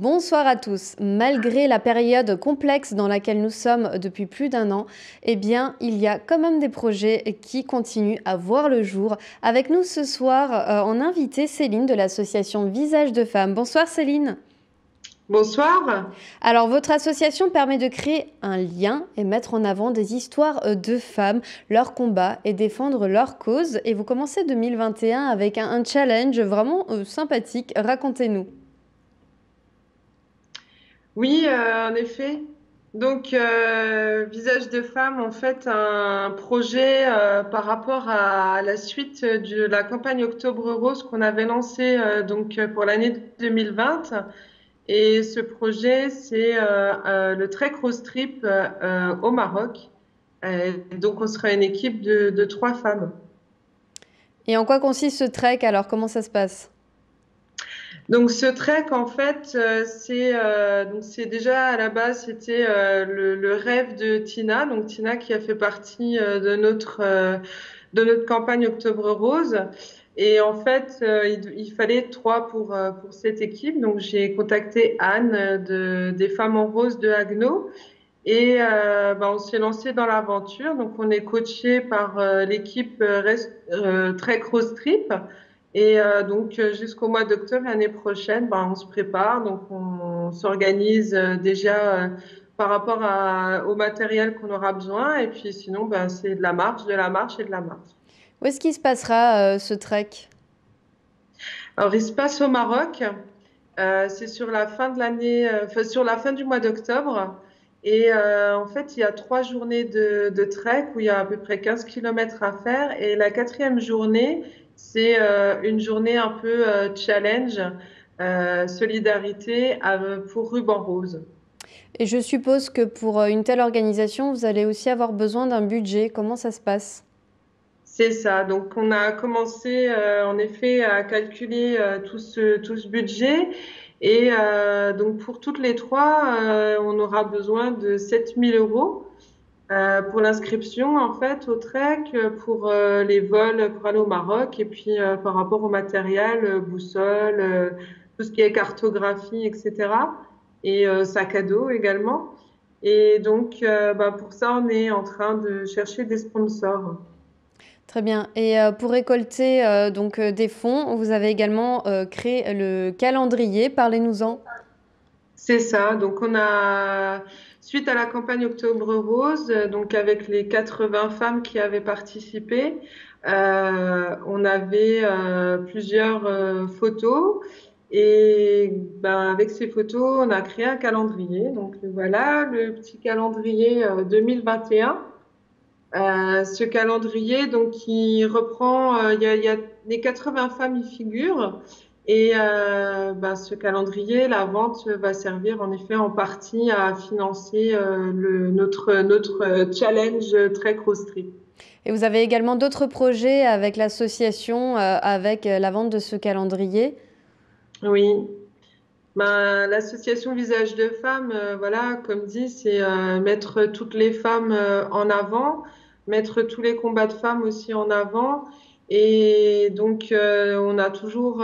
Bonsoir à tous. Malgré la période complexe dans laquelle nous sommes depuis plus d'un an, eh bien, il y a quand même des projets qui continuent à voir le jour. Avec nous ce soir, on a invité Céline de l'association Visage de Femmes. Bonsoir Céline. Bonsoir. Alors, votre association permet de créer un lien et mettre en avant des histoires de femmes, leurs combats et défendre leurs causes. Et vous commencez 2021 avec un challenge vraiment sympathique. Racontez-nous. Oui, en effet. Donc, Visage de femme, en fait, un projet par rapport à la suite de la campagne Octobre Rose qu'on avait lancée pour l'année 2020. Et ce projet, c'est le Trek Rose Trip au Maroc. Donc, on sera une équipe de 3 femmes. Et en quoi consiste ce trek alors? Comment ça se passe? Donc ce trek en fait c'est déjà à la base c'était le rêve de Tina, donc Tina qui a fait partie de notre campagne Octobre Rose. Et en fait il fallait 3 pour cette équipe, donc j'ai contacté Anne des Femmes en Rose de Haguenau. Et on s'est lancé dans l'aventure. Donc, on est coaché par l'équipe Trek Rose Trip. Et jusqu'au mois d'octobre l'année prochaine, on se prépare. Donc, on s'organise déjà par rapport au matériel qu'on aura besoin. Et puis, sinon, c'est de la marche, de la marche et de la marche. Où est-ce qu'il se passera ce trek? Alors, il se passe au Maroc. C'est sur la fin de l'année, sur la fin du mois d'octobre. Et en fait, il y a 3 journées de trek où il y a à peu près 15 kilomètres à faire. Et la 4e journée, c'est une journée un peu challenge, solidarité pour Ruban Rose. Et je suppose que pour une telle organisation, vous allez aussi avoir besoin d'un budget. Comment ça se passe? C'est ça. Donc, on a commencé en effet à calculer tout ce budget. Et donc, pour toutes les 3, on aura besoin de 7 000 € pour l'inscription en fait au trek, pour les vols pour aller au Maroc et puis par rapport au matériel, boussole, tout ce qui est cartographie, etc. Et sac à dos également. Et donc, pour ça, on est en train de chercher des sponsors. Très bien. Et pour récolter des fonds, vous avez également créé le calendrier. Parlez-nous-en. C'est ça. Donc, suite à la campagne Octobre Rose, donc avec les 80 femmes qui avaient participé, on avait plusieurs photos. Et avec ces photos, on a créé un calendrier. Donc, voilà le petit calendrier 2021. Ce calendrier, donc, il reprend, il y a les 80 femmes y figurent. Et ce calendrier, la vente va servir en effet en partie à financer notre challenge Trek Rose Trip. Et vous avez également d'autres projets avec l'association, avec la vente de ce calendrier? Oui. L'association Visage de Femmes, voilà, comme dit, c'est mettre toutes les femmes en avant, mettre tous les combats de femmes aussi en avant. Et donc, on a toujours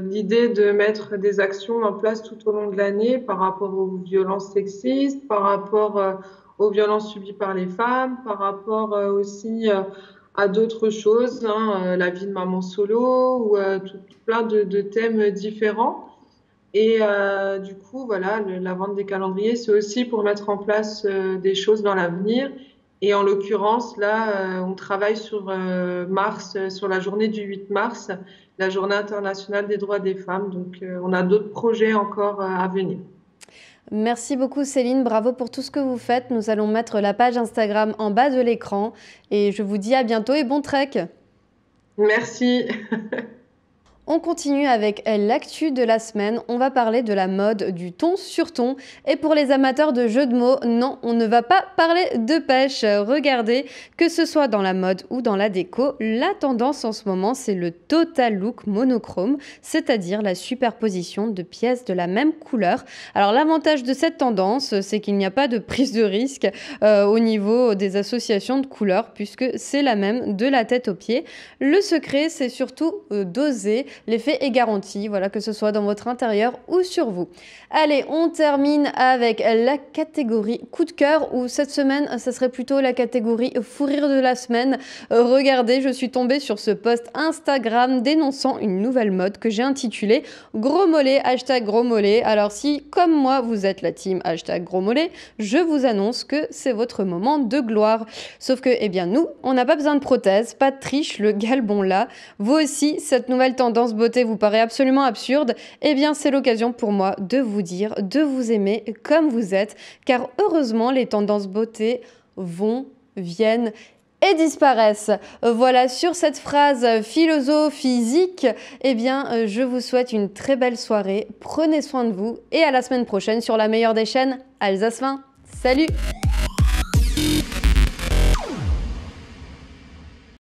l'idée de mettre des actions en place tout au long de l'année par rapport aux violences sexistes, par rapport aux violences subies par les femmes, par rapport aussi à d'autres choses, hein, la vie de maman solo ou plein de thèmes différents. Et du coup, voilà, la vente des calendriers, c'est aussi pour mettre en place des choses dans l'avenir. Et en l'occurrence, là, on travaille sur sur la journée du 8 mars, la journée internationale des droits des femmes. Donc, on a d'autres projets encore à venir. Merci beaucoup Céline, bravo pour tout ce que vous faites. Nous allons mettre la page Instagram en bas de l'écran. Et je vous dis à bientôt et bon trek! Merci. On continue avec l'actu de la semaine. On va parler de la mode du thon sur thon. Et pour les amateurs de jeux de mots, non, on ne va pas parler de pêche. Regardez, que ce soit dans la mode ou dans la déco, la tendance en ce moment, c'est le total look monochrome, c'est-à-dire la superposition de pièces de la même couleur. Alors l'avantage de cette tendance, c'est qu'il n'y a pas de prise de risque au niveau des associations de couleurs, puisque c'est la même de la tête aux pieds. Le secret, c'est surtout d'oser. l'effet est garanti, voilà, que ce soit dans votre intérieur ou sur vous. Allez, on termine avec la catégorie coup de cœur, où cette semaine, ça serait plutôt la catégorie fou rire de la semaine. Regardez, je suis tombée sur ce post Instagram dénonçant une nouvelle mode que j'ai intitulée Gros mollet, hashtag gros mollet. Alors si, comme moi, vous êtes la team hashtag gros mollet, je vous annonce que c'est votre moment de gloire. Sauf que, eh bien, nous, on n'a pas besoin de prothèses, pas de triche, le galbon là. Vous aussi, cette nouvelle tendance beauté vous paraît absolument absurde. Eh bien, c'est l'occasion pour moi de vous dire, de vous aimer comme vous êtes, car heureusement, les tendances beauté vont, viennent et disparaissent. Voilà, sur cette phrase philosophique, eh bien, je vous souhaite une très belle soirée. Prenez soin de vous et à la semaine prochaine sur la meilleure des chaînes, Alsace 20. Salut!